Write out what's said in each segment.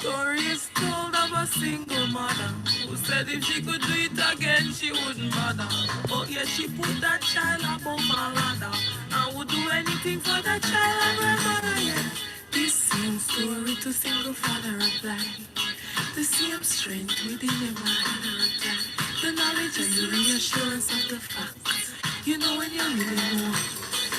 Story is told of a single mother who said if she could do it again, she wouldn't bother. But yet she put that child above her other and would do anything for that child and grandmother. Yet this same story to single father apply. The same strength within him had a reply. The knowledge and the reassurance of the fact. You know when you really know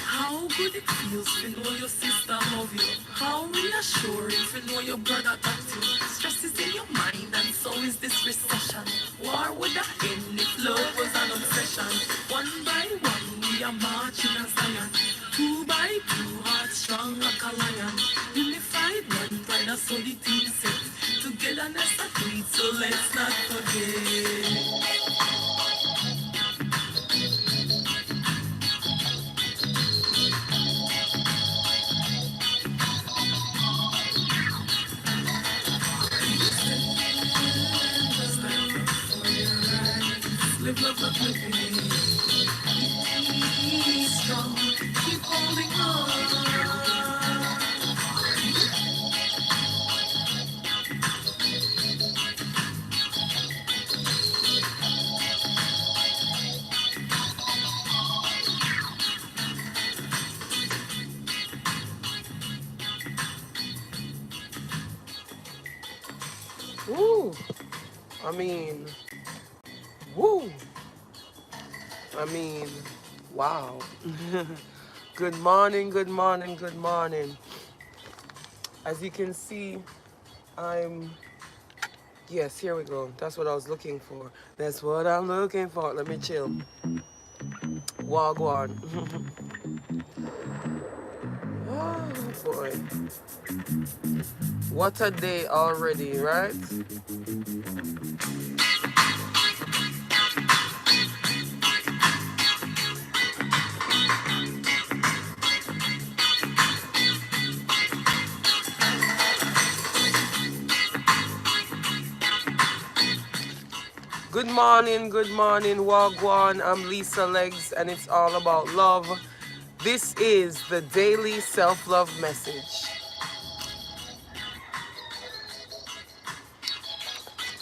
how good it feels to know your sister love you. How reassuring to know your brother got you. Stress is in your mind and so is this recession. War would have end if love was an obsession. One by one we are marching as Zion. Two by two hearts strong like a lion. Unified one pride and so the team set. Togetherness a creed so let's not forget. Live, love, love, living. Be strong. Keep holding on. Woo! I mean, woo! I mean, wow. Good morning, good morning, good morning. As you can see, yes, here we go. That's what I was looking for. That's what I'm looking for. Let me chill. Wagwan. Oh boy. What a day already, right? good morning, Wagwan. I'm Lisa Legs, and it's all about love. This is the daily self-love message.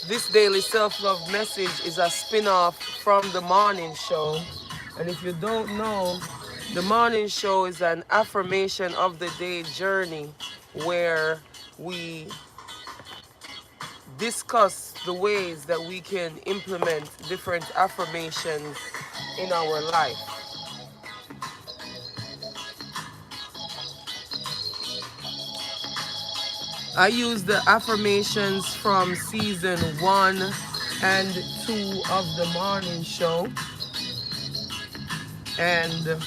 This daily self-love message is a spin-off from the morning show. And if you don't know, the morning show is an affirmation of the day journey where we discuss the ways that we can implement different affirmations in our life. I use the affirmations from season 1 and 2 of the morning show. And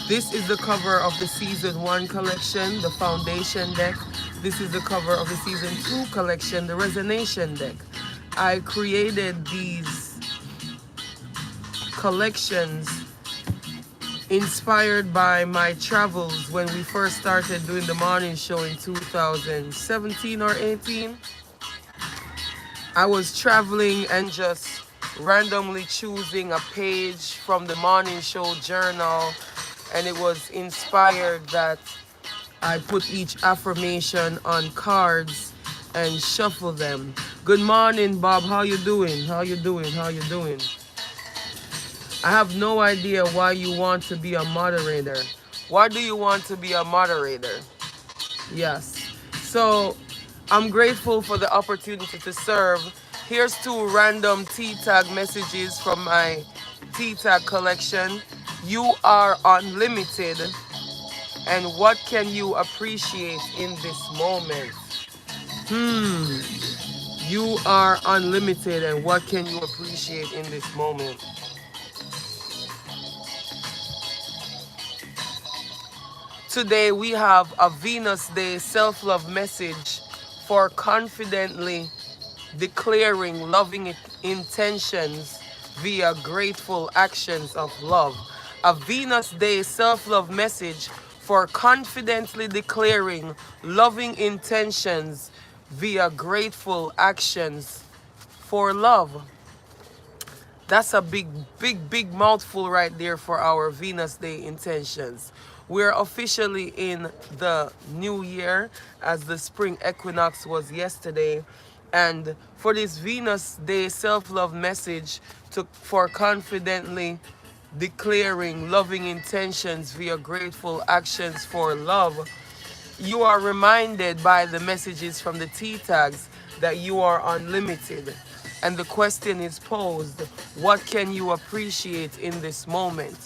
this is the cover of the season 1 collection, the foundation deck. This is the cover of the season 2 collection, the resonation deck. I created these collections inspired by my travels when we first started doing the morning show in 2017 or 18. I was traveling and just randomly choosing a page from the morning show journal, and it was inspired that I put each affirmation on cards and shuffle them. Good morning, Bob. How you doing? How you doing? How you doing? I have no idea why you want to be a moderator. Why do you want to be a moderator? Yes. So I'm grateful for the opportunity to serve. Here's 2 random T-Tag messages from my T-Tag collection. You are unlimited. And what can you appreciate in this moment? You are unlimited, and what can you appreciate in this moment? Today we have a Venus Day self-love message for confidently declaring loving intentions via grateful actions of love. A Venus Day self-love message for confidently declaring loving intentions via grateful actions for love. That's a big mouthful right there for our Venus Day intentions. We're officially in the new year, as the spring equinox was yesterday. And for this Venus Day self-love message for confidently declaring loving intentions via grateful actions for love, you are reminded by the messages from the T tags that you are unlimited. And the question is posed, what can you appreciate in this moment?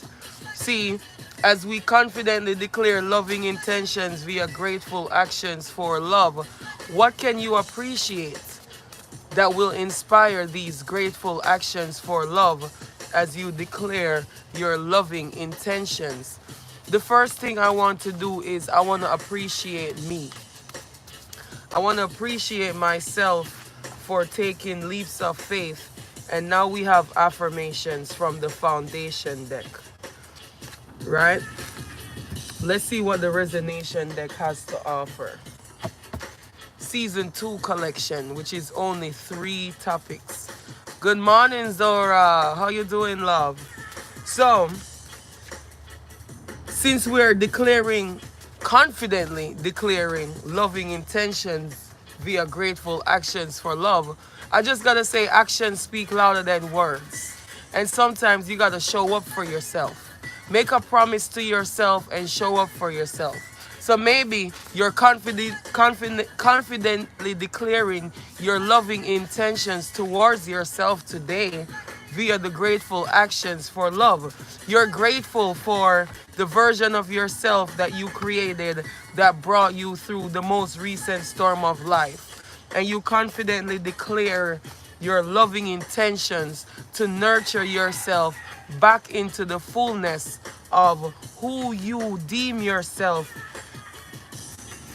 See, as we confidently declare loving intentions via grateful actions for love, what can you appreciate that will inspire these grateful actions for love as you declare your loving intentions? The first thing I want to do is I want to appreciate me. I want to appreciate myself for taking leaps of faith. And now we have affirmations from the foundation deck, right? Let's see what the resonation deck has to offer. Season 2 collection, which is only 3 topics. Good morning, Zora. How you doing, love? So, since we're confidently declaring loving intentions via grateful actions for love, I just gotta say actions speak louder than words. And sometimes you gotta show up for yourself. Make a promise to yourself and show up for yourself. So maybe you're confidently declaring your loving intentions towards yourself today via the grateful actions for love. You're grateful for the version of yourself that you created that brought you through the most recent storm of life. And you confidently declare your loving intentions to nurture yourself back into the fullness of who you deem yourself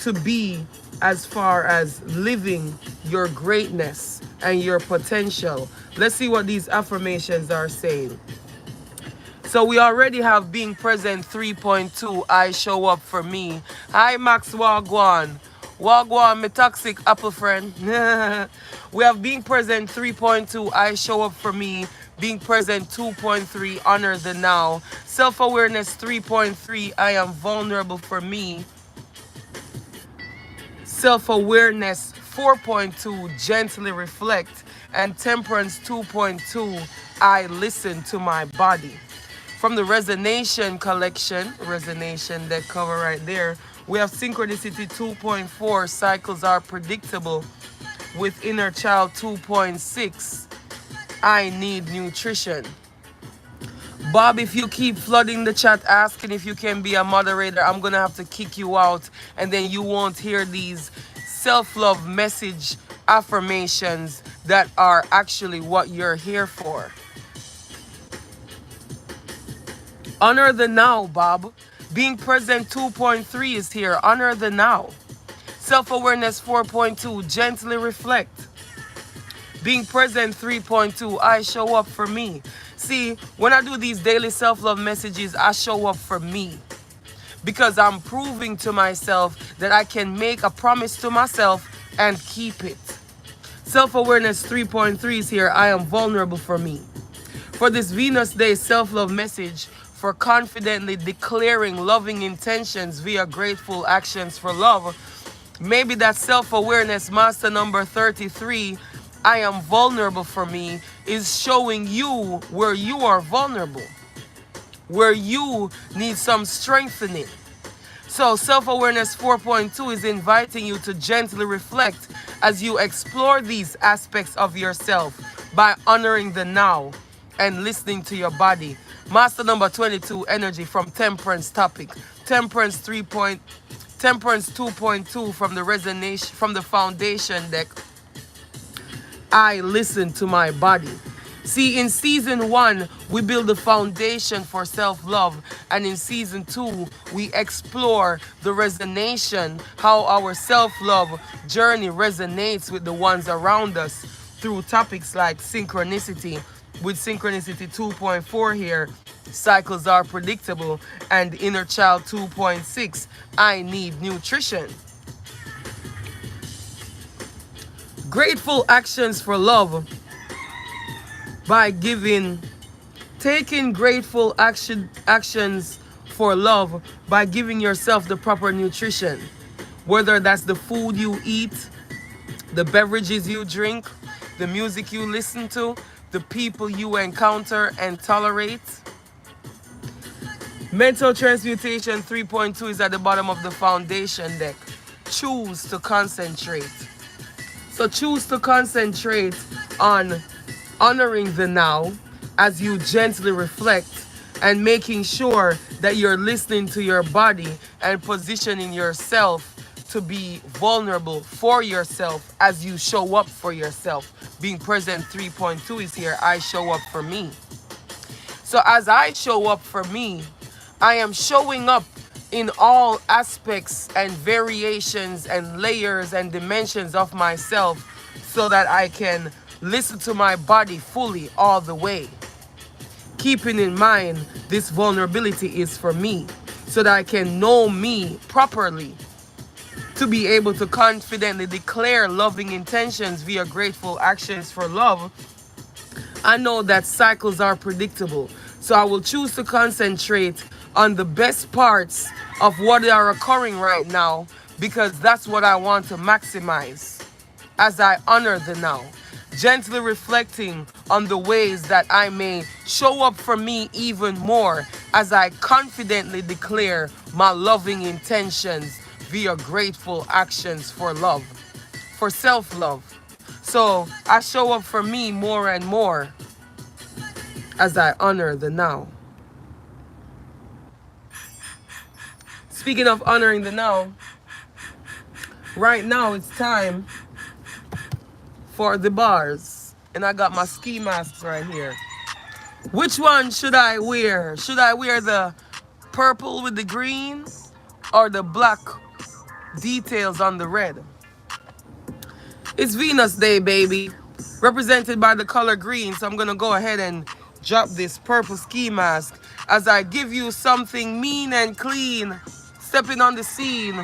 to be, as far as living your greatness and your potential. Let's see what these affirmations are saying. So we already have being present 3.2, I show up for me. Hi Max Wagwan. Wagwan, my toxic apple friend. We have being present 3.2, I show up for me. Being present 2.3, honor the now. Self-awareness 3.3, I am vulnerable for me. Self-awareness 4.2, gently reflect. And temperance 2.2, I listen to my body. From the Resonation collection, Resonation deck cover right there, we have Synchronicity 2.4, cycles are predictable. With Inner Child 2.6, I need nutrition. Bob, if you keep flooding the chat asking if you can be a moderator, I'm going to have to kick you out, and then you won't hear these self-love message affirmations that are actually what you're here for. Honor the now, Bob. Being present 2.3 is here. Honor the now. Self-awareness 4.2, gently reflect. Being present 3.2, I show up for me. See, when I do these daily self-love messages, I show up for me. Because I'm proving to myself that I can make a promise to myself and keep it. Self-awareness 3.3 is here. I am vulnerable for me. For this Venus Day self-love message, for confidently declaring loving intentions via grateful actions for love, maybe that self-awareness master number 33, I am vulnerable for me, is showing you where you are vulnerable, where you need some strengthening. So self-awareness 4.2 is inviting you to gently reflect as you explore these aspects of yourself by honoring the now and listening to your body. Master number 22, energy from Temperance topic. Temperance 2.2 from the Resonation, from the Foundation deck. I listen to my body. See, in season 1, we build the foundation for self-love. And in season 2, we explore the resonation, how our self-love journey resonates with the ones around us through topics like synchronicity. With Synchronicity 2.4 here, cycles are predictable. And Inner Child 2.6, I need nutrition. Grateful actions for love. By taking grateful actions for love by giving yourself the proper nutrition, whether that's the food you eat, the beverages you drink, the music you listen to, the people you encounter and tolerate. Mental Transmutation 3.2 is at the bottom of the foundation deck. Choose to concentrate. So choose to concentrate on honoring the now as you gently reflect and making sure that you're listening to your body and positioning yourself to be vulnerable for yourself as you show up for yourself. Being present 3.2 is here. I show up for me. So as I show up for me, I am showing up in all aspects and variations and layers and dimensions of myself so that I can listen to my body fully all the way. Keeping in mind this vulnerability is for me so that I can know me properly, to be able to confidently declare loving intentions via grateful actions for love. I know that cycles are predictable, so I will choose to concentrate on the best parts of what are occurring right now because that's what I want to maximize as I honor the now. Gently reflecting on the ways that I may show up for me even more as I confidently declare my loving intentions via grateful actions for love, for self-love. So I show up for me more and more as I honor the now. Speaking of honoring the now, right now it's time for the bars. And I got my ski masks right here. Which one should I wear? Should I wear the purple with the green or the black details on the red? It's Venus Day, baby. Represented by the color green. So I'm going to go ahead and drop this purple ski mask as I give you something mean and clean. Stepping on the scene,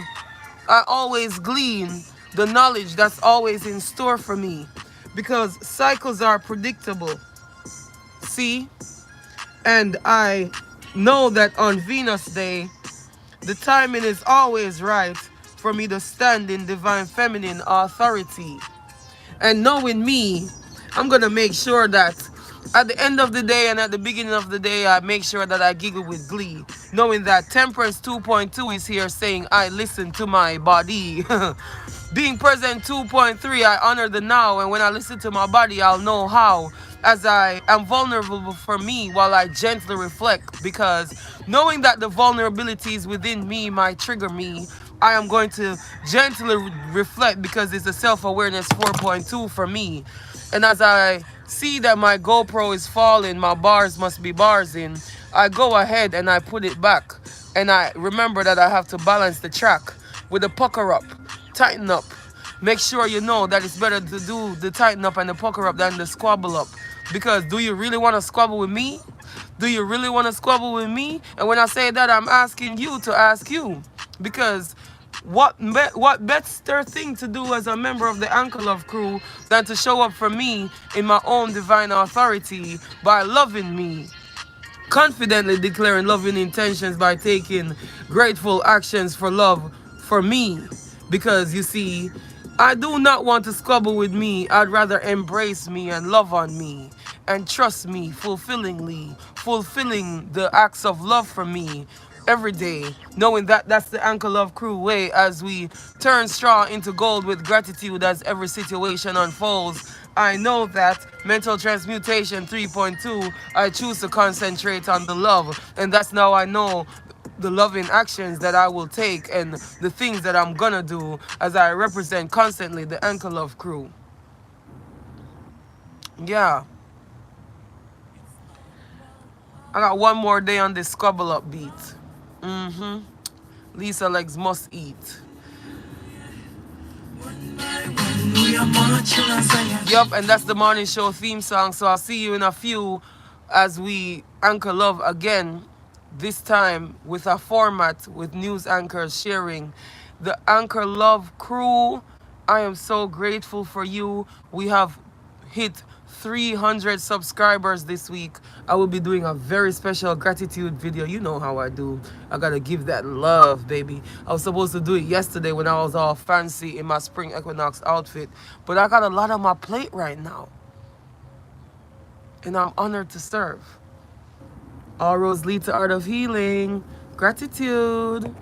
I always glean the knowledge that's always in store for me because cycles are predictable. See? And I know that on Venus Day, the timing is always right for me to stand in divine feminine authority. And knowing me, I'm going to make sure that at the end of the day and at the beginning of the day, I make sure that I giggle with glee. Knowing that Temperance 2.2 is here saying, I listen to my body. Being present 2.3, I honor the now. And when I listen to my body, I'll know how. As I am vulnerable for me while I gently reflect. Because knowing that the vulnerabilities within me might trigger me, I am going to gently reflect because it's a self-awareness 4.2 for me. And as I see that my GoPro is falling, my bars must be bars in, I go ahead and I put it back. And I remember that I have to balance the track with a pucker up, tighten up. Make sure you know that it's better to do the tighten up and the pucker up than the squabble up. Because do you really want to squabble with me? Do you really want to squabble with me? And when I say that, I'm asking you to ask you. Because what better thing to do as a member of the Anchor Love crew than to show up for me in my own divine authority by loving me? Confidently declaring loving intentions by taking grateful actions for love for me. Because you see, I do not want to squabble with me. I'd rather embrace me and love on me and trust me fulfilling the acts of love for me every day, knowing that that's the Anchor Love crew way as we turn straw into gold with gratitude as every situation unfolds. I know that Mental Transmutation 3.2, I choose to concentrate on the love, and that's now I know the loving actions that I will take and the things that I'm gonna do as I represent constantly the Anchor Love crew. Yeah, I got one more day on this squabble up beat. Lisa Legs must eat. Yup, and that's the morning show theme song. So I'll see you in a few as we anchor love again. This time with a format with news anchors sharing. The Anchor Love crew, I am so grateful for you. We have hit 300 subscribers this week, I will be doing a very special gratitude video. You know how I do. I gotta give that love, baby. I was supposed to do it yesterday when I was all fancy in my spring equinox outfit, but I got a lot on my plate right now, and I'm honored to serve. All roads lead to Art of Healing. Gratitude.